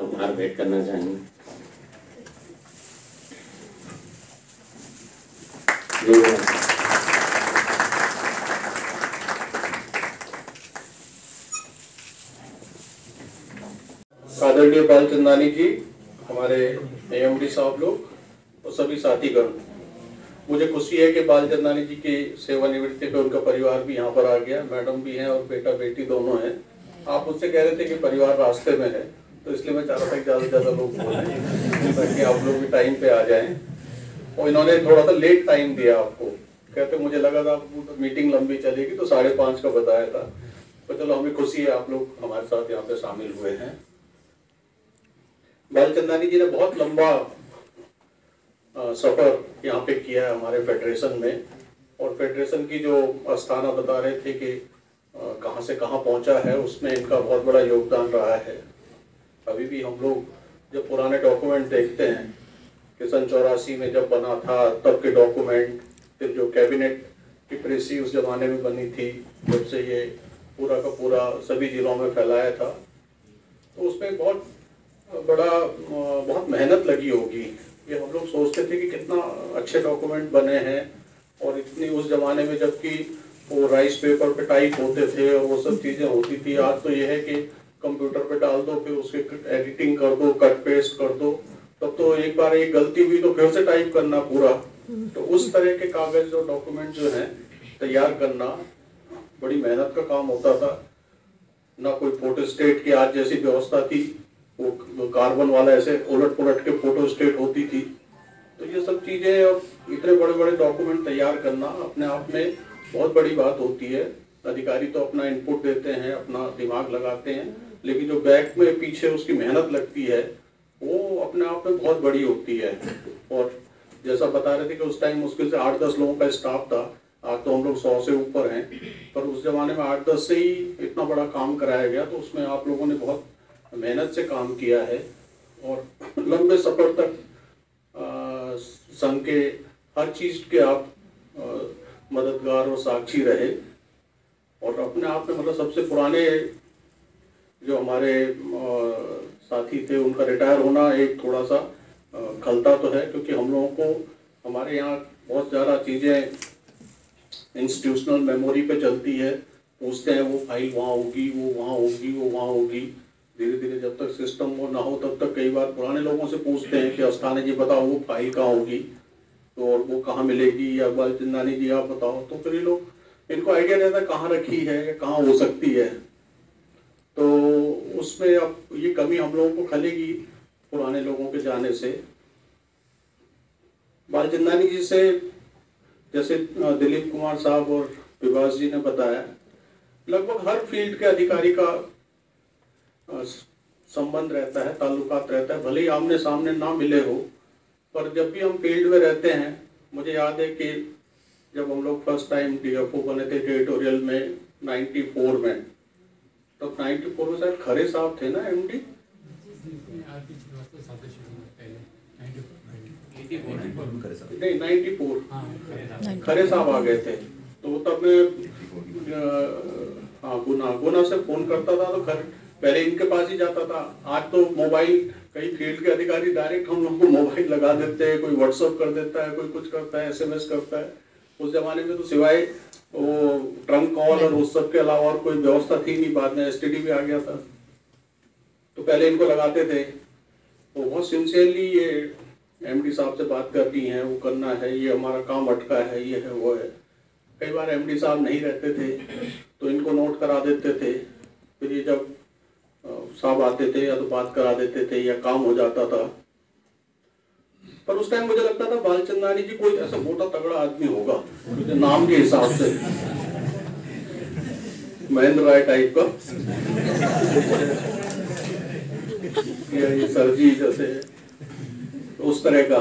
आभार व्यक्त करना चाहेंगे। आदरणीय बालचंदानी जी, हमारे एएमडी साहब लोग और सभी साथीगण, मुझे खुशी है कि बालचंदानी जी की सेवानिवृत्ति पे उनका परिवार भी यहाँ पर आ गया। मैडम भी हैं और बेटा बेटी दोनों हैं। आप मुझसे कह रहे थे कि परिवार रास्ते में है, तो इसलिए मैं चाह रहा था कि ज़्यादा से ज़्यादा लोग बोलें ताकि आप लोग भी टाइम पे आ जाएं। और इन्होंने थोड़ा सा लेट टाइम दिया आपको, कहते मुझे लगा था मीटिंग लंबी चलेगी तो 5:30 का बताया था। तो चलो, हमें खुशी है आप लोग हमारे साथ यहाँ पे शामिल हुए हैं। बालचंदानी जी ने बहुत लंबा सफर यहाँ पे किया है हमारे फेडरेशन में, और फेडरेशन की जो आस्थाना बता रहे थे कि कहाँ से कहाँ पहुँचा है, उसमें इनका बहुत बड़ा योगदान रहा है। अभी भी हम लोग जब पुराने डॉक्यूमेंट देखते हैं कि सन 84 में जब बना था तब के डॉक्यूमेंट, फिर जो कैबिनेट की प्रेसी उस जमाने में बनी थी, जब से ये पूरा का पूरा सभी जिलों में फैलाया था, तो उसमें बहुत मेहनत लगी होगी। ये हम लोग सोचते थे कि कितना अच्छे डॉक्यूमेंट बने हैं, और इतनी उस जमाने में जबकि वो राइस पेपर पे टाइप होते थे और वो सब चीज़ें होती थी। आज तो ये है कि कंप्यूटर पे डाल दो, फिर उसके एडिटिंग कर दो, कट पेस्ट कर दो, तब तो एक बार एक गलती हुई तो फिर से टाइप करना पूरा। तो उस तरह के कागज और डॉक्यूमेंट जो हैं तैयार करना बड़ी मेहनत का काम होता था। ना कोई फोटो स्टेट की आज जैसी व्यवस्था थी, वो कार्बन वाला ऐसे उलट पुलट के फोटो स्टेट होती थी। तो ये सब चीज़ें, और इतने बड़े बड़े डॉक्यूमेंट तैयार करना अपने आप में बहुत बड़ी बात होती है। अधिकारी तो अपना इनपुट देते हैं, अपना दिमाग लगाते हैं, लेकिन जो बैक में पीछे उसकी मेहनत लगती है वो अपने आप में बहुत बड़ी होती है। और जैसा बता रहे थे कि उस टाइम मुश्किल से 8-10 लोगों का स्टाफ था, आज तो हम लोग 100 से ऊपर हैं, पर उस जमाने में 8-10 से ही इतना बड़ा काम कराया गया। तो उसमें आप लोगों ने बहुत मेहनत से काम किया है और लंबे सफर तक संघ के हर चीज़ के आप मददगार और साक्षी रहे। और अपने आप में मतलब सबसे पुराने जो हमारे साथी थे, उनका रिटायर होना एक थोड़ा सा खलता तो है, क्योंकि हम लोगों को हमारे यहाँ बहुत ज़्यादा चीज़ें इंस्टीट्यूशनल मेमोरी पे चलती है। पूछते हैं वो फाइल वहाँ होगी, वो वहाँ होगी, वो वहाँ होगी। धीरे धीरे जब तक सिस्टम वो ना हो तब तक कई बार पुराने लोगों से पूछते हैं कि अस्थाना जी बताओ वो फाइल कहाँ होगी, तो और वो कहाँ मिलेगी, या बालचंदानी जी आप बताओ। तो फिर ये लोग, इनको आइडिया रहता है कहाँ रखी है या कहाँ हो सकती है। तो उसमें अब ये कमी हम लोगों को खलेगी पुराने लोगों के जाने से। बालचंदानी जी से जैसे दिलीप कुमार साहब और विभास जी ने बताया, लगभग हर फील्ड के अधिकारी का संबंध रहता है, ताल्लुकात रहता है, भले ही आमने सामने ना मिले हो, पर जब भी हम फील्ड में रहते हैं, मुझे याद है कि जब हम लोग फर्स्ट टाइम डीएफओ बने थे टेरिटोरियल में 94 में, तो 94 में शायद खरे साहब थे ना एमडी? नहीं, 94 खरे साहब आ गए थे। तो तब मैं गुना से फोन करता था, तो पहले इनके पास ही जाता था। आज तो मोबाइल, कई फील्ड के अधिकारी डायरेक्ट हम लोग को मोबाइल लगा देते हैं, कोई व्हाट्सअप कर देता है, कोई कुछ करता है, SMS करता है। उस जमाने में तो सिवाय वो ट्रंक कॉल और उस सब के अलावा और कोई व्यवस्था थी नहीं। बाद में STD भी आ गया था, तो पहले इनको लगाते थे। वो बहुत सिंसियरली ये MD साहब से बात करनी है, वो करना है, ये हमारा काम अटका है, ये है वो है। कई बार MD साहब नहीं रहते थे तो इनको नोट करा देते थे, फिर ये जब साहब आते थे या तो बात करा देते थे या काम हो जाता था। पर उस टाइम मुझे लगता था बालचंदानी जी कोई ऐसा मोटा तगड़ा आदमी होगा, क्योंकि नाम के हिसाब से महेंद्र राय टाइप का, या ये सरजी जैसे उस तरह का।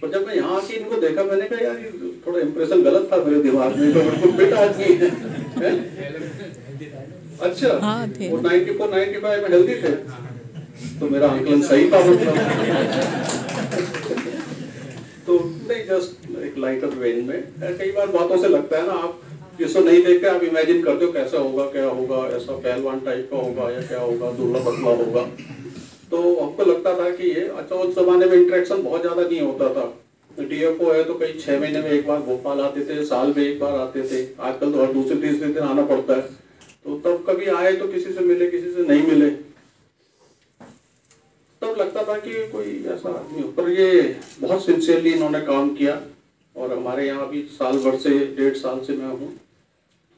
पर जब मैं यहाँ आके इनको देखा, मैंने कहा यार ये थोड़ा इंप्रेशन गलत था मेरे दिमाग में, तो बिल्कुल फिट आदमी है। अच्छा, वो 94-95 में हेल्दी थे, तो मेरा आंकलन सही था मतलब। तो नहीं, जस्ट एक लाइटर वेन में। कई बार बातों से लगता है ना, आप जिसको नहीं देखते आप इमेजिन करते हो कैसा होगा, क्या होगा, ऐसा पहलवान टाइप का होगा या क्या होगा, दुबला पतला होगा। तो हमको लगता था कि ये अच्छा, उस जमाने में इंटरेक्शन बहुत ज़्यादा नहीं होता था। डीएफओ है तो कई 6 महीने में एक बार भोपाल आते थे, साल में एक बार आते थे। आजकल तो हर दूसरे तीसरे दिन आना पड़ता है। तो तब कभी आए तो किसी से मिले, किसी से नहीं मिले। तब लगता था कि कोई ऐसा आदमी हो, पर ये बहुत सिंसियरली इन्होंने काम किया। और हमारे यहाँ भी साल भर से 1.5 साल से मैं हूँ,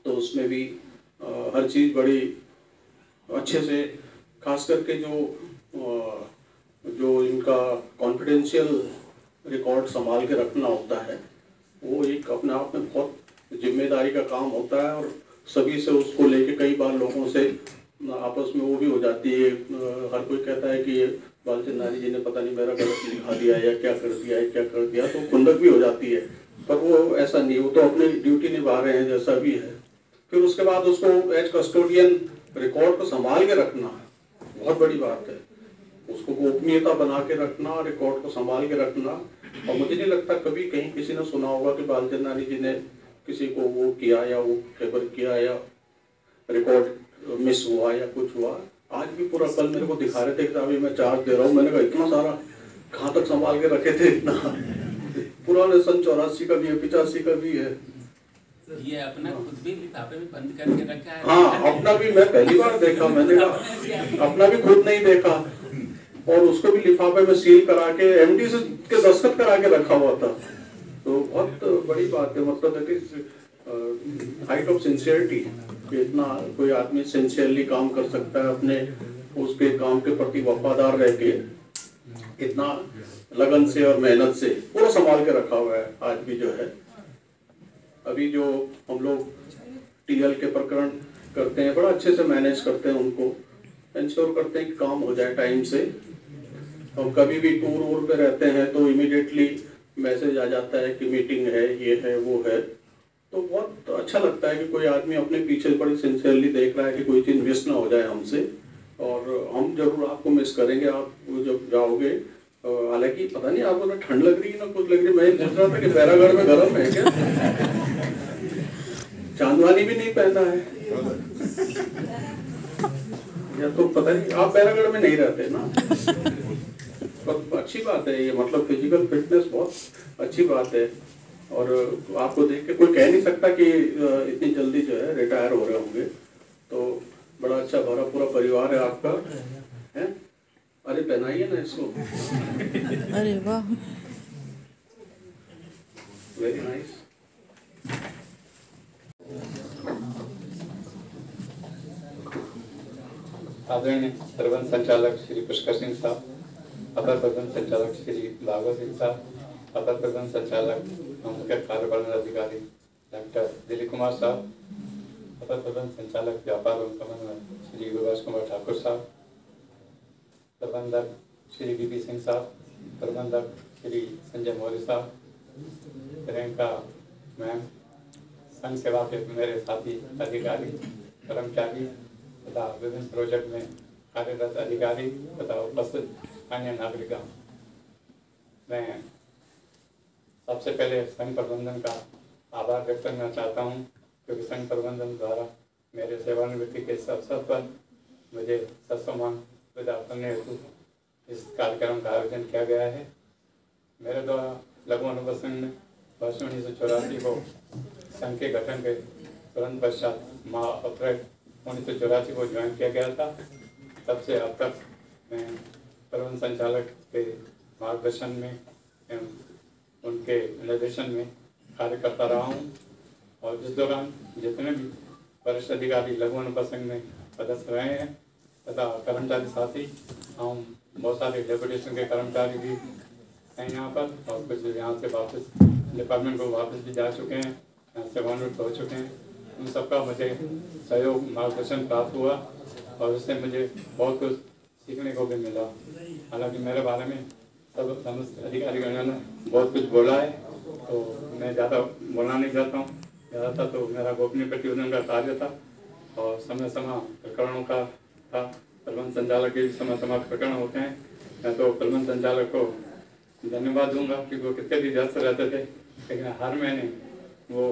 तो उसमें भी हर चीज़ बड़ी अच्छे से, खास करके जो इनका कॉन्फिडेंशियल रिकॉर्ड संभाल के रखना होता है, वो एक अपने आप में बहुत जिम्मेदारी का काम होता है। और सभी से उसको लेके कई बार लोगों से आपस में वो भी हो जाती है। हर कोई कहता है कि ये बालचंदानी जी ने पता नहीं मेरा गलत लिखा दिया या क्या कर दिया है, क्या कर दिया, तो खुंदक भी हो जाती है। पर वो ऐसा नहीं, वो तो अपनी ड्यूटी निभा रहे हैं जैसा भी है। फिर उसके बाद उसको एज कस्टोडियन रिकॉर्ड को संभाल के रखना बहुत बड़ी बात है। उसको गोपनीयता बना के रखना, रिकॉर्ड को संभाल के रखना। और मुझे नहीं लगता कभी कहीं किसी ने सुना होगा कि बालचंदानी जी ने किसी को वो किया या वो फेवर किया या रिकॉर्ड मिस हुआ या कुछ हुआ। आज भी पूरा कल मेरे को दिखा रहे थे कि अभी मैं चार्ज दे रहा हूँ। मैंने कहा इतना सारा कहाँ तक संभाल के रखे थे, इतना पुराने सन 84 का भी है, 85 का भी है। ये अपना खुद भी लिफाफे में बंद करके रखा है। हाँ, अपना भी मैं पहली बार देखा। मैंने कहा अपना भी खुद नहीं देखा, और उसको भी लिफाफे में सील करा के एमडी से के दस्तखत करा के रखा हुआ था। तो बहुत बड़ी बात है, मतलब that is height of sincerity. इतना कोई आदमी सिंसियरली काम कर सकता है, अपने उसके काम के प्रति वफादार रह के, इतना लगन से और मेहनत से पूरा संभाल के रखा हुआ है। आज भी जो है, अभी जो हम लोग टीएल के प्रकरण करते हैं, बड़ा अच्छे से मैनेज करते हैं, उनको इंश्योर करते हैं कि काम हो जाए टाइम से। हम कभी भी टूर वूर पे रहते हैं तो इमीडिएटली मैसेज आ जाता है कि मीटिंग है, ये है, वो है। तो बहुत अच्छा लगता है कि कोई आदमी अपने पीछे बड़ी सिंसियरली देख रहा है कि कोई चीज़ मिस ना हो जाए हमसे। और हम जरूर आपको मिस करेंगे, आप जब जाओगे। हालांकि पता नहीं आपको ना ठंड लग रही है ना कुछ लग रही है। मैं पूछ रहा था कि बैरागढ़ में गर्म है क्या? चांदवानी भी नहीं पहना है या तो पता नहीं, आप बैरागढ़ में नहीं रहते ना। पर अच्छी बात है ये, मतलब फिजिकल फिटनेस बहुत अच्छी बात है। और आपको देख के कोई कह नहीं सकता कि इतनी जल्दी जो है रिटायर हो रहे होंगे। तो बड़ा अच्छा भरा पूरा परिवार है आपका, है? अरे पहनाइए ना इसको। अरे वाह, वेरी नाइस। आदरणीय प्रबंध संचालक श्री पुष्कर सिंह साहब, अपर प्रबंध संचालक श्री भागवत सिंह साहब, अपर प्रबंध संचालक मुख्य कार्यपालन अधिकारी डॉक्टर दिलीप कुमार साहब, अपर प्रबंध संचालक व्यापार एवं प्रबंधन श्री गुरबाज कुमार ठाकुर साहब, प्रबंधक श्री बीपी सिंह साहब, प्रबंधक श्री संजय मौर्य साहब, प्रियंका मैम, संघ सेवा के मेरे साथी अधिकारी, कर्मचारी तथा विभिन्न प्रोजेक्ट में कार्यरत अधिकारी तथा उपस्थित अन्य नागरिक, मैं सबसे पहले संघ प्रबंधन का आभार व्यक्त करना चाहता हूं, क्योंकि संघ प्रबंधन द्वारा मेरे सेवानिवृत्ति के अवसर पर मुझे सत्सम्मान प्रदान करने हेतु इस कार्यक्रम का आयोजन किया गया है। मेरे द्वारा लघु अनुभव संघ में वर्ष 1984 को संघ के गठन के तुरंत पश्चात माह अप्रैल 1984 को ज्वाइन किया गया था। तब से अब तक मैं प्रबंध संचालक के मार्गदर्शन में एवं उनके निर्देशन में कार्य करता रहा हूँ। और इस दौरान जितने भी वरिष्ठ अधिकारी लघु अनुभव संघ में सदस्य रहे हैं तथा कर्मचारी साथी, हम बहुत सारे डेपुटेशन के कर्मचारी भी हैं यहाँ पर, और कुछ यहाँ से वापस डिपार्टमेंट को वापस भी जा चुके हैं, यहाँ सेवानिवृत्त हो चुके हैं। उन सबका मुझे सहयोग मार्गदर्शन प्राप्त हुआ और उससे मुझे बहुत कुछ सीखने को भी मिला। हालांकि मेरे बारे में सब समस्त अधिकारीगणों ने बहुत कुछ बोला है, तो मैं ज़्यादा बोलना नहीं चाहता हूँ। ज़्यादातर तो मेरा गोपनीय प्रतिवेदन का कार्य था और समय समय प्रकरणों का था। प्रबंध संचालक के समय समय प्रकरण होते हैं। मैं तो प्रबंध संचालक को धन्यवाद दूंगा कि वो कितने भी व्यस्त रहते थे, लेकिन हर महीने वो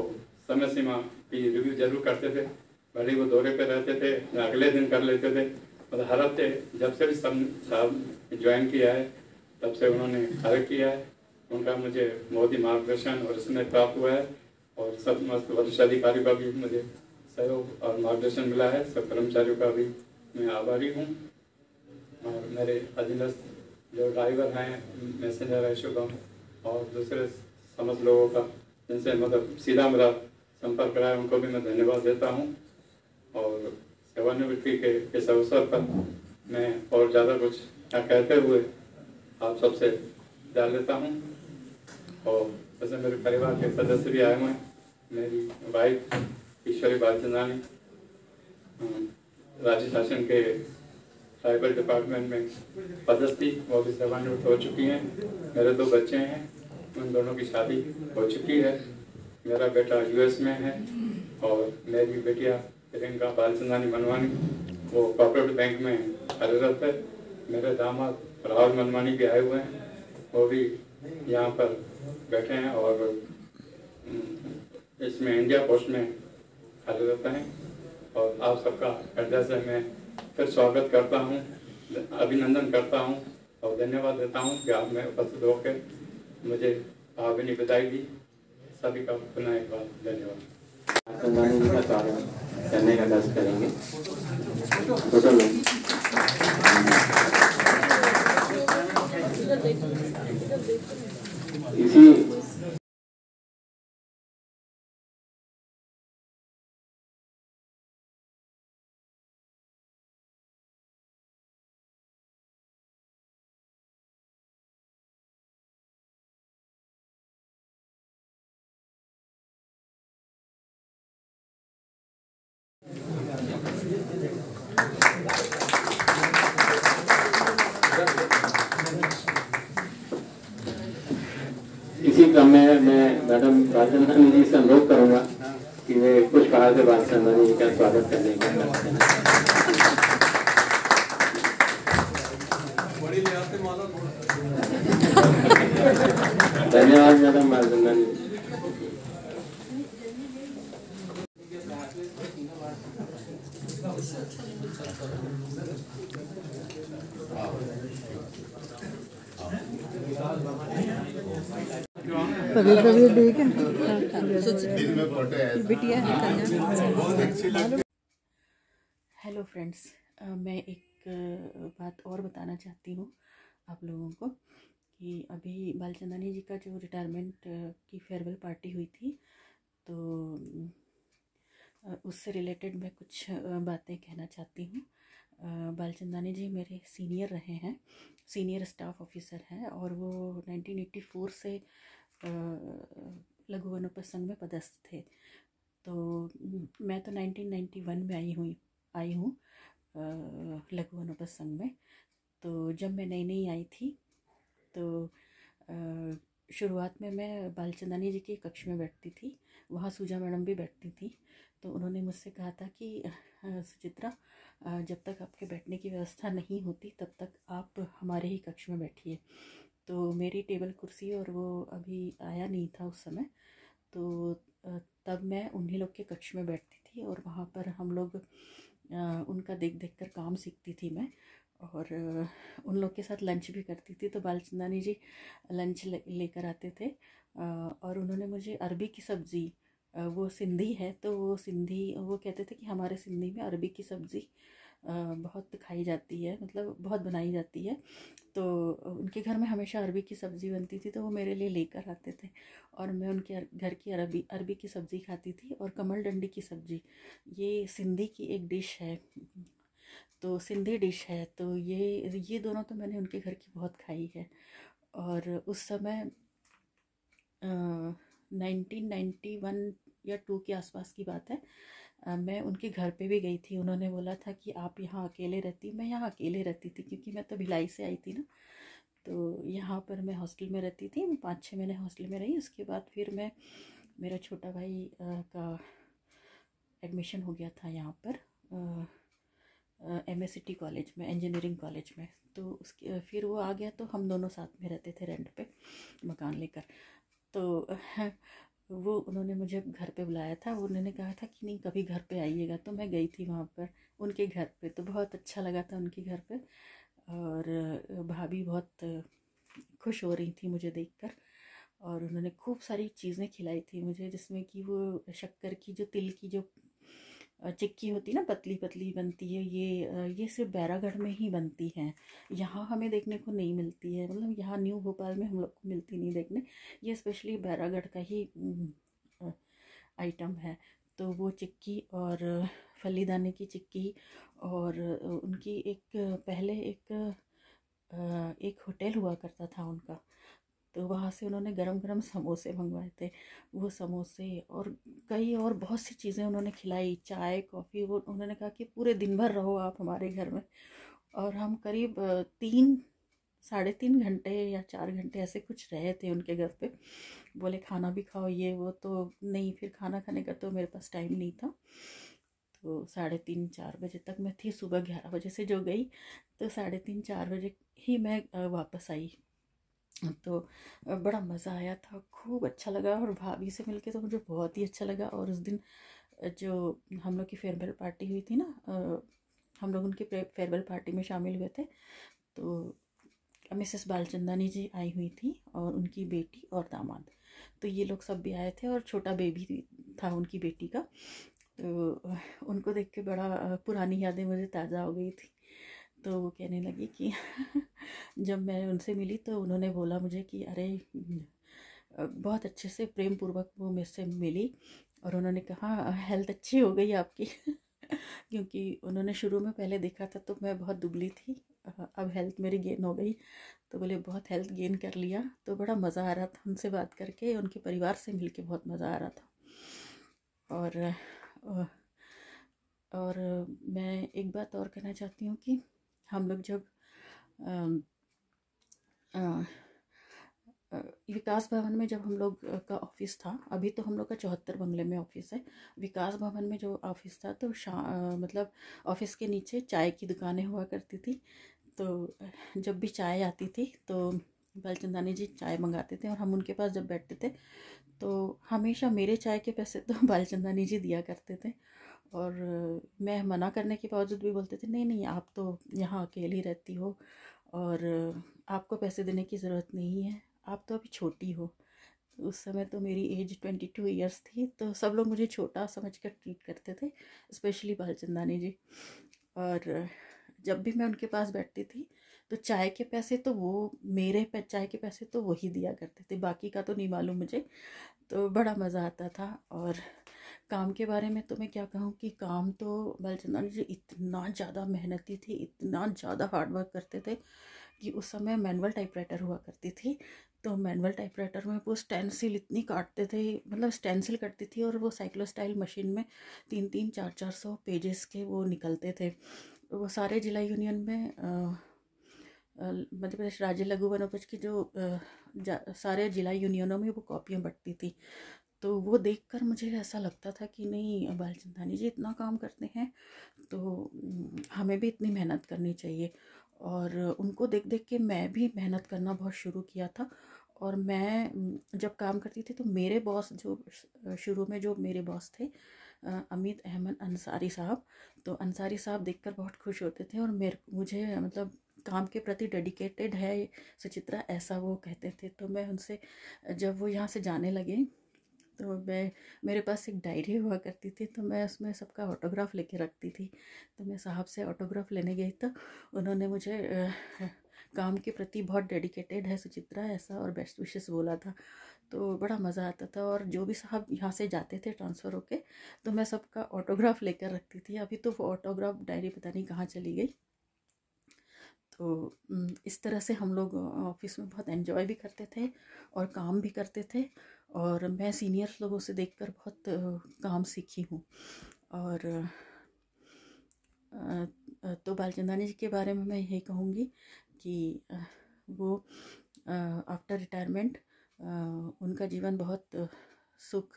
समय सीमा की रिव्यू जरूर करते थे। भले वो दौरे पे रहते थे या अगले दिन कर लेते थे, मतलब हर हफ्ते जब से भी साहब ज्वाइन किया है तब से उन्होंने कार्य किया है। उनका मुझे बहुत ही मार्गदर्शन और स्नेह प्राप्त हुआ है और सब मस्त वरिष्ठ अधिकारी का भी मुझे सहयोग और मार्गदर्शन मिला है। सब कर्मचारियों का भी मैं आभारी हूँ। और मेरे अधीनस्थ जो ड्राइवर हैं, मैसेंजर है शुभम और दूसरे समस्त लोगों का जिनसे मतलब सीधा मेरा संपर्क रहा है, उनको भी मैं धन्यवाद देता हूँ। और सेवानिवृत्ति के इस अवसर पर मैं और ज़्यादा कुछ न कहते हुए आप सबसे जान लेता हूँ। और वैसे मेरे परिवार के सदस्य भी आए हुए हैं। मेरी वाइफ ईश्वरी बालचंदानी राज्य शासन के ट्राइबल डिपार्टमेंट में पदस्थ थी, वो भी सेवानिवृत्त हो चुकी हैं। मेरे 2 बच्चे हैं, उन दोनों की शादी हो चुकी है। मेरा बेटा यूएस में है और मेरी बेटिया प्रियंका बालचंदानी मनवानी वो कॉर्पोरेट बैंक में कार्यरत है। मेरे दामाद राहुल मनवानी भी आए हुए हैं, वो भी यहाँ पर बैठे हैं और इसमें इंडिया पोस्ट में कार्यरत हैं। और आप सबका हृदय से मैं फिर स्वागत करता हूँ, अभिनंदन करता हूँ और धन्यवाद देता हूँ कि आप में उपस्थित होकर मुझे भावभीनी विदाई दी। सभी का पुनः एक बार धन्यवाद। जी का स्वागत करने का दर्ज करेंगे। इसी क्रम में मैं मैडम बालचंदानी जी से अनुरोध करूंगा कि वे पुष्पहार से बालचंदानी जी का स्वागत करने का धन्यवाद मैडम बालचंदानी। कभी कभी देखे बिटिया है कन्या। हेलो फ्रेंड्स, मैं एक बात और बताना चाहती हूँ आप लोगों को कि अभी बालचंदानी जी का जो रिटायरमेंट की फेयरवेल पार्टी हुई थी, तो उससे रिलेटेड मैं कुछ बातें कहना चाहती हूँ। बालचंदानी जी मेरे सीनियर रहे हैं, सीनियर स्टाफ ऑफिसर हैं और वो 1984 से लघु वनोपज संघ में पदस्थ थे। तो मैं तो 1991 में आई हूँ लघु वनोपज संघ में। तो जब मैं नई आई थी तो शुरुआत में मैं बालचंदानी जी की कक्ष में बैठती थी, वहाँ सूजा मैडम भी बैठती थी। तो उन्होंने मुझसे कहा था कि सुचित्रा, जब तक आपके बैठने की व्यवस्था नहीं होती तब तक आप हमारे ही कक्ष में बैठिए। तो मेरी टेबल कुर्सी और वो अभी आया नहीं था उस समय, तो तब मैं उन्हीं लोग के कक्ष में बैठती थी और वहाँ पर हम लोग उनका देख कर काम सीखती थी मैं, और उन लोग के साथ लंच भी करती थी। तो बालचंदानी जी लंच लेकर आते थे और उन्होंने मुझे अरबी की सब्ज़ी, वो सिंधी है तो वो कहते थे कि हमारे सिंधी में अरबी की सब्ज़ी बहुत खाई जाती है, मतलब बहुत बनाई जाती है। तो उनके घर में हमेशा अरबी की सब्ज़ी बनती थी, तो वो मेरे लिए लेकर आते थे और मैं उनके घर की अरबी की सब्ज़ी खाती थी। और कमल डंडी की सब्ज़ी, ये सिंधी की एक डिश है, तो सिंधी डिश है। तो ये दोनों तो मैंने उनके घर की बहुत खाई है। और उस समय 1991 या 2 के आसपास की बात है, मैं उनके घर पे भी गई थी। उन्होंने बोला था कि आप यहाँ अकेले रहती, मैं यहाँ अकेले रहती थी क्योंकि मैं तो भिलाई से आई थी ना। तो यहाँ पर मैं हॉस्टल में रहती थी, 5-6 महीने हॉस्टल में रही। उसके बाद फिर मेरा छोटा भाई का एडमिशन हो गया था यहाँ पर MSCT कॉलेज में, इंजीनियरिंग कॉलेज में। तो उसके फिर वो आ गया तो हम दोनों साथ में रहते थे रेंट पे मकान लेकर। तो वो उन्होंने मुझे घर पे बुलाया था। उन्होंने कहा था कि नहीं कभी घर पे आइएगा, तो मैं गई थी वहाँ पर उनके घर पे, तो बहुत अच्छा लगा था उनके घर पे। और भाभी बहुत खुश हो रही थी मुझे देखकर, और उन्होंने खूब सारी चीज़ें खिलाई थी मुझे, जिसमें कि वो शक्कर की जो तिल की जो चिक्की होती ना, पतली पतली बनती है, ये सिर्फ बैरागढ़ में ही बनती है, यहाँ हमें देखने को नहीं मिलती है। मतलब यहाँ न्यू भोपाल में हम लोग को मिलती नहीं देखने, ये स्पेशली बैरागढ़ का ही आइटम है। तो वो चिक्की और फली दाने की चिक्की, और उनकी एक पहले एक होटल हुआ करता था उनका, तो वहाँ से उन्होंने गरम गरम समोसे मंगवाए थे। वो समोसे और कई और बहुत सी चीज़ें उन्होंने खिलाई, चाय कॉफ़ी। वो उन्होंने कहा कि पूरे दिन भर रहो आप हमारे घर में। और हम करीब 3 साढ़े 3 घंटे या 4 घंटे ऐसे कुछ रहे थे उनके घर पे। बोले खाना भी खाओ, ये वो, तो नहीं, फिर खाना खाने का तो मेरे पास टाइम नहीं था। तो 3:30-4 बजे तक मैं थी, सुबह 11 बजे से जो गई, तो 3:30-4 बजे ही मैं वापस आई। तो बड़ा मज़ा आया था, खूब अच्छा लगा, और भाभी से मिलके तो मुझे बहुत ही अच्छा लगा। और उस दिन जो हम लोग की फेयरवेल पार्टी हुई थी ना, हम लोग उनकी फेयरवेल पार्टी में शामिल हुए थे। तो मिसेस बालचंदानी जी आई हुई थी, और उनकी बेटी और दामाद, तो ये लोग सब भी आए थे, और छोटा बेबी था उनकी बेटी का। तो उनको देख के बड़ा पुरानी यादें मुझे ताज़ा हो गई थी। तो वो कहने लगी कि जब मैं उनसे मिली तो उन्होंने बोला मुझे कि अरे बहुत अच्छे से प्रेम पूर्वक वो मुझसे मिली, और उन्होंने कहा हेल्थ अच्छी हो गई आपकी क्योंकि उन्होंने शुरू में पहले देखा था तो मैं बहुत दुबली थी, अब हेल्थ मेरी गेन हो गई। तो बोले बहुत हेल्थ गेन कर लिया। तो बड़ा मज़ा आ रहा था उनसे बात करके, उनके परिवार से मिलके बहुत मज़ा आ रहा था। और मैं एक बात और कहना चाहती हूँ कि हम लोग जब विकास भवन में, जब हम लोग का ऑफिस था, अभी तो हम लोग का 74 बंगले में ऑफिस है, विकास भवन में जो ऑफिस था, तो मतलब ऑफिस के नीचे चाय की दुकानें हुआ करती थी। तो जब भी चाय आती थी तो बालचंदानी जी चाय मंगाते थे, और हम उनके पास जब बैठते थे तो हमेशा मेरे चाय के पैसे तो बालचंदानी जी दिया करते थे। और मैं मना करने के बावजूद भी बोलते थे नहीं नहीं, आप तो यहाँ अकेली रहती हो और आपको पैसे देने की ज़रूरत नहीं है, आप तो अभी छोटी हो। उस समय तो मेरी एज 22 ईयर्स थी, तो सब लोग मुझे छोटा समझकर ट्रीट करते थे, स्पेशली बालचंदानी जी। और जब भी मैं उनके पास बैठती थी तो चाय के पैसे तो वो मेरे चाय के पैसे तो वही दिया करते थे, बाकी का तो नहीं मालूम मुझे। तो बड़ा मज़ा आता था। और काम के बारे में तो मैं क्या कहूँ कि काम तो बालचंदानी जी इतना ज़्यादा मेहनती थी, इतना ज़्यादा हार्ड वर्क करते थे कि उस समय मैनुअल टाइपराइटर हुआ करती थी। तो मैनुअल टाइपराइटर में वो स्टेंसिल इतनी काटते थे, मतलब स्टेंसिल करती थी, और वो साइक्लोस्टाइल मशीन में 300-400 पेजेस के वो निकलते थे। वो सारे जिला यूनियन में मध्य प्रदेश राज्य लघु वनोपज की जो सारे जिला यूनियनों में वो कॉपियाँ बंटती थी। तो वो देखकर मुझे ऐसा लगता था कि नहीं, बालचंदानी जी इतना काम करते हैं तो हमें भी इतनी मेहनत करनी चाहिए। और उनको देख देख के मैं भी मेहनत करना बहुत शुरू किया था। और मैं जब काम करती थी तो मेरे बॉस जो शुरू में जो मेरे बॉस थे, अमित अहमद अंसारी साहब, तो अंसारी साहब देखकर बहुत खुश होते थे, और मुझे मतलब काम के प्रति डेडिकेटेड है सुचित्रा, ऐसा वो कहते थे। तो मैं उनसे, जब वो यहाँ से जाने लगे तो मेरे पास एक डायरी हुआ करती थी, तो मैं उसमें सबका ऑटोग्राफ लेके रखती थी। तो मैं साहब से ऑटोग्राफ लेने गई तो उन्होंने मुझे काम के प्रति बहुत डेडिकेटेड है सुचित्रा, ऐसा, और बेस्ट विशेस बोला था। तो बड़ा मज़ा आता था। और जो भी साहब यहाँ से जाते थे ट्रांसफ़र होके, तो मैं सबका ऑटोग्राफ लेकर रखती थी। अभी तो वो ऑटोग्राफ डायरी पता नहीं कहाँ चली गई। तो इस तरह से हम लोग ऑफिस में बहुत एंजॉय भी करते थे और काम भी करते थे। और मैं सीनियर्स लोगों से देखकर बहुत काम सीखी हूँ। और तो बालचंदानी जी के बारे में मैं यही कहूँगी कि वो आफ्टर रिटायरमेंट उनका जीवन बहुत सुख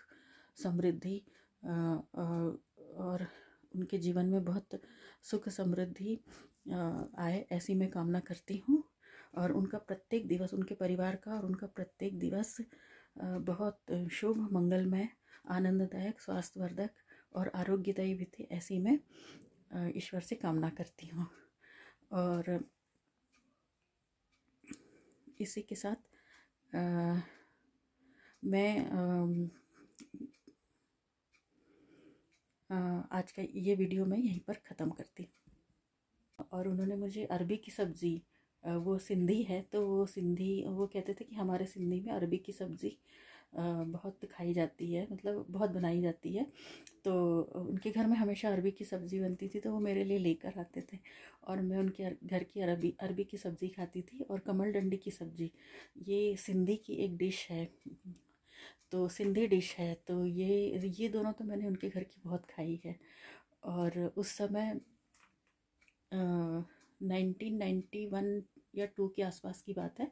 समृद्धि और उनके जीवन में बहुत सुख समृद्धि आए, ऐसी मैं कामना करती हूँ। और उनका प्रत्येक दिवस, उनके परिवार का और उनका प्रत्येक दिवस बहुत शुभ, मंगलमय, आनंददायक, स्वास्थ्यवर्धक और आरोग्यदायी भी थी, ऐसी मैं ईश्वर से कामना करती हूँ। और इसी के साथ मैं आज का ये वीडियो मैं यहीं पर ख़त्म करती हूँ। और उन्होंने मुझे अरबी की सब्ज़ी, वो सिंधी है तो वो सिंधी, वो कहते थे कि हमारे सिंधी में अरबी की सब्ज़ी बहुत खाई जाती है, मतलब बहुत बनाई जाती है। तो उनके घर में हमेशा अरबी की सब्ज़ी बनती थी, तो वो मेरे लिए लेकर आते थे और मैं उनके घर की अरबी की सब्ज़ी खाती थी। और कमल डंडी की सब्ज़ी, ये सिंधी की एक डिश है, तो सिंधी डिश है, तो ये दोनों तो मैंने उनके घर की बहुत खाई है। और उस समय 1991 या 2 के आसपास की बात है,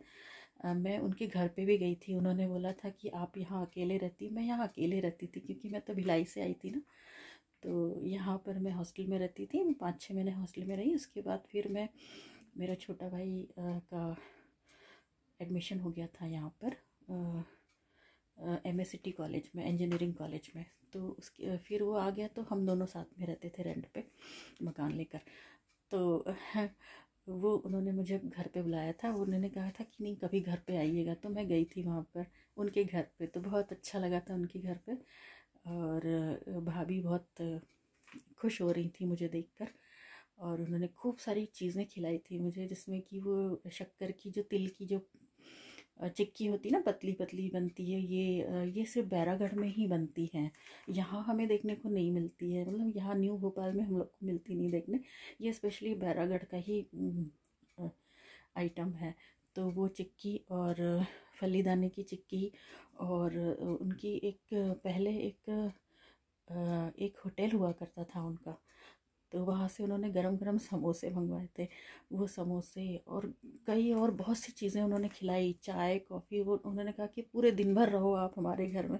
मैं उनके घर पे भी गई थी। उन्होंने बोला था कि आप यहाँ अकेले रहती, मैं यहाँ अकेले रहती थी क्योंकि मैं तो भिलाई से आई थी ना, तो यहाँ पर मैं हॉस्टल में रहती थी। मैं 5-6 महीने हॉस्टल में रही। उसके बाद फिर मेरा छोटा भाई का एडमिशन हो गया था यहाँ पर MACT कॉलेज में, इंजीनियरिंग कॉलेज में। तो उसके फिर वो आ गया, तो हम दोनों साथ में रहते थे रेंट पे मकान लेकर। तो वो उन्होंने मुझे घर पे बुलाया था, उन्होंने कहा था कि नहीं कभी घर पे आइएगा, तो मैं गई थी वहाँ पर उनके घर पे, तो बहुत अच्छा लगा था उनके घर पे। और भाभी बहुत खुश हो रही थी मुझे देखकर, और उन्होंने खूब सारी चीज़ें खिलाई थी मुझे, जिसमें कि वो शक्कर की जो, तिल की जो चिक्की होती है ना, पतली पतली बनती है, ये सिर्फ बैरागढ़ में ही बनती है, यहाँ हमें देखने को नहीं मिलती है। मतलब यहाँ न्यू भोपाल में हम लोग को मिलती नहीं देखने, ये स्पेशली बैरागढ़ का ही आइटम है। तो वो चिक्की और फलीदाने की चिक्की, और उनकी पहले एक होटल हुआ करता था उनका, तो वहाँ से उन्होंने गरम गरम समोसे मंगवाए थे। वो समोसे और कई और बहुत सी चीज़ें उन्होंने खिलाई, चाय कॉफ़ी। वो उन्होंने कहा कि पूरे दिन भर रहो आप हमारे घर में।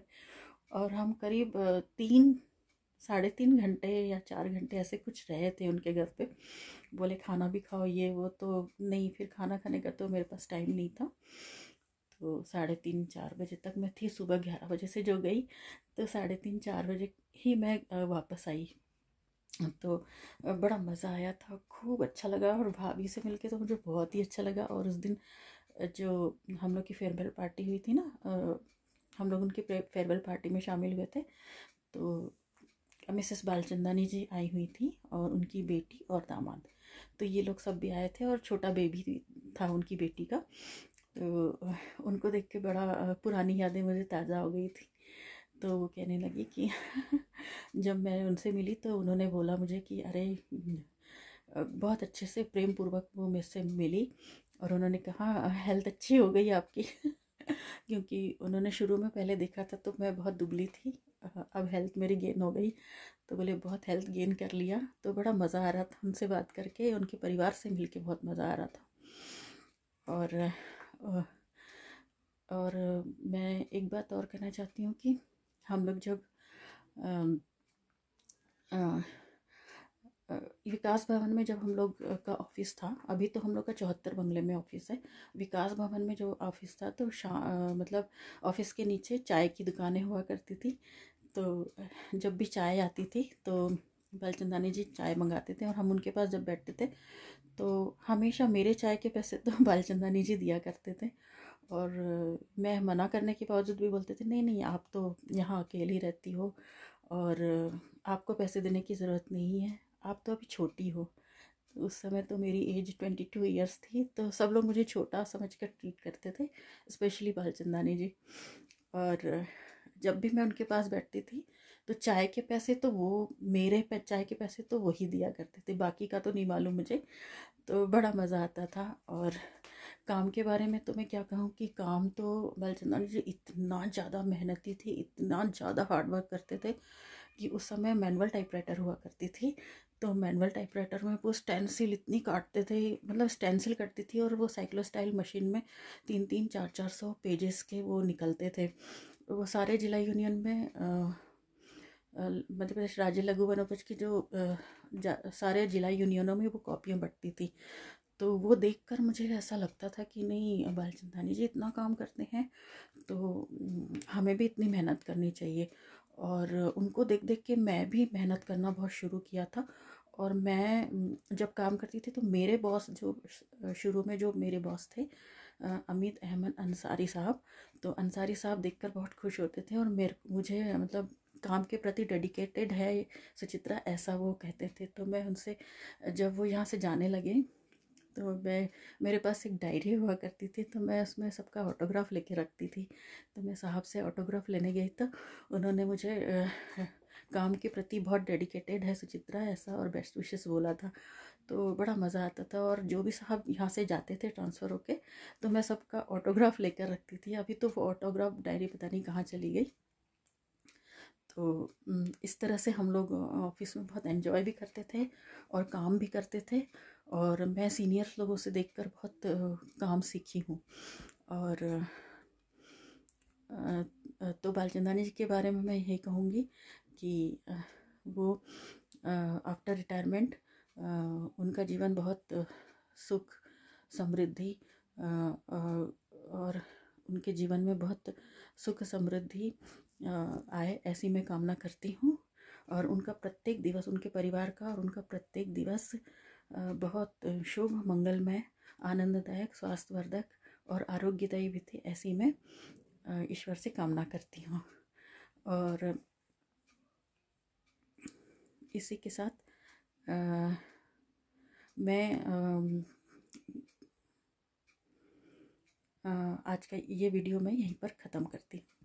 और हम करीब 3-3.5 घंटे या 4 घंटे ऐसे कुछ रहे थे उनके घर पे। बोले खाना भी खाओ, ये वो, तो नहीं, फिर खाना खाने का तो मेरे पास टाइम नहीं था। तो 3:30-4 बजे तक मैं थी, सुबह 11 बजे से जो गई, तो 3:30-4 बजे ही मैं वापस आई। तो बड़ा मज़ा आया था, खूब अच्छा लगा। और भाभी से मिलके तो मुझे बहुत ही अच्छा लगा। और उस दिन जो हम लोग की फेयरवेल पार्टी हुई थी ना, हम लोग उनकी फेयरवेल पार्टी में शामिल हुए थे। तो मिसेस बालचंदानी जी आई हुई थी और उनकी बेटी और दामाद, तो ये लोग सब भी आए थे। और छोटा बेबी था उनकी बेटी का, तो उनको देख के बड़ा पुरानी यादें मुझे ताज़ा हो गई थी। तो वो कहने लगी कि जब मैं उनसे मिली तो उन्होंने बोला मुझे कि अरे, बहुत अच्छे से प्रेम पूर्वक वो मेरे से मिली, और उन्होंने कहा हेल्थ अच्छी हो गई आपकी क्योंकि उन्होंने शुरू में पहले देखा था तो मैं बहुत दुबली थी, अब हेल्थ मेरी गेन हो गई। तो बोले बहुत हेल्थ गेन कर लिया। तो बड़ा मज़ा आ रहा था उनसे बात करके, उनके परिवार से मिलके बहुत मज़ा आ रहा था। और मैं एक बात और कहना चाहती हूँ कि हम लोग जब विकास भवन में, जब हम लोग का ऑफिस था, अभी तो हम लोग का 74 बंगले में ऑफिस है, विकास भवन में जो ऑफिस था, तो मतलब ऑफिस के नीचे चाय की दुकानें हुआ करती थी। तो जब भी चाय आती थी तो बालचंदानी जी चाय मंगाते थे, और हम उनके पास जब बैठते थे तो हमेशा मेरे चाय के पैसे तो बालचंदानी जी दिया करते थे। और मैं मना करने के बावजूद भी बोलते थे नहीं नहीं, आप तो यहाँ अकेली रहती हो और आपको पैसे देने की ज़रूरत नहीं है, आप तो अभी छोटी हो। तो उस समय तो मेरी एज 22 ईयर्स थी, तो सब लोग मुझे छोटा समझ कर ट्रीट करते थे, स्पेशली बालचंदानी जी। और जब भी मैं उनके पास बैठती थी तो चाय के पैसे तो वो, मेरे चाय के पैसे तो वही दिया करते थे, बाकी का तो नहीं मालूम मुझे। तो बड़ा मज़ा आता था। और काम के बारे में तो मैं क्या कहूँ कि काम तो बालचंदानी जी इतना ज़्यादा मेहनती थी, इतना ज़्यादा हार्ड वर्क करते थे कि उस समय मैनुअल टाइपराइटर हुआ करती थी। तो मैनुअल टाइपराइटर में वो स्टेंसिल इतनी काटते थे, मतलब स्टेंसिल करती थी, और वो साइक्लोस्टाइल मशीन में 300 400 पेजेस के वो निकलते थे। वो सारे जिला यूनियन में मध्य प्रदेश राज्य लघु वनोपज की जो सारे जिला यूनियनों में वो कॉपियाँ बंटती थी। तो वो देखकर मुझे ऐसा लगता था कि नहीं, बालचंदानी जी इतना काम करते हैं तो हमें भी इतनी मेहनत करनी चाहिए। और उनको देख देख के मैं भी मेहनत करना बहुत शुरू किया था। और मैं जब काम करती थी तो मेरे बॉस जो शुरू में जो मेरे बॉस थे, अमित अहमद अंसारी साहब, तो अंसारी साहब देखकर बहुत खुश होते थे और मुझे मतलब काम के प्रति डेडिकेटेड है सुचित्रा, ऐसा वो कहते थे। तो मैं उनसे, जब वो यहाँ से जाने लगे तो मेरे पास एक डायरी हुआ करती थी, तो मैं उसमें सबका ऑटोग्राफ लेके रखती थी। तो मैं साहब से ऑटोग्राफ लेने गई तो उन्होंने मुझे काम के प्रति बहुत डेडिकेटेड है सुचित्रा, ऐसा और बेस्ट विशेस बोला था। तो बड़ा मज़ा आता था। और जो भी साहब यहाँ से जाते थे ट्रांसफ़र होके, तो मैं सबका ऑटोग्राफ लेकर रखती थी। अभी तो वो ऑटोग्राफ डायरी पता नहीं कहाँ चली गई। तो इस तरह से हम लोग ऑफिस में बहुत एंजॉय भी करते थे और काम भी करते थे। और मैं सीनियर लोगों से देखकर बहुत काम सीखी हूँ। और तो बालचंदानी जी के बारे में मैं यही कहूँगी कि वो आफ्टर रिटायरमेंट उनका जीवन बहुत सुख समृद्धि और उनके जीवन में बहुत सुख समृद्धि आए, ऐसी मैं कामना करती हूँ। और उनका प्रत्येक दिवस, उनके परिवार का और उनका प्रत्येक दिवस बहुत शुभ, मंगलमय, आनंददायक, स्वास्थ्यवर्धक और आरोग्यदायी बीते, ऐसी मैं ईश्वर से कामना करती हूँ। और इसी के साथ मैं आज का ये वीडियो मैं यहीं पर ख़त्म करती हूँ।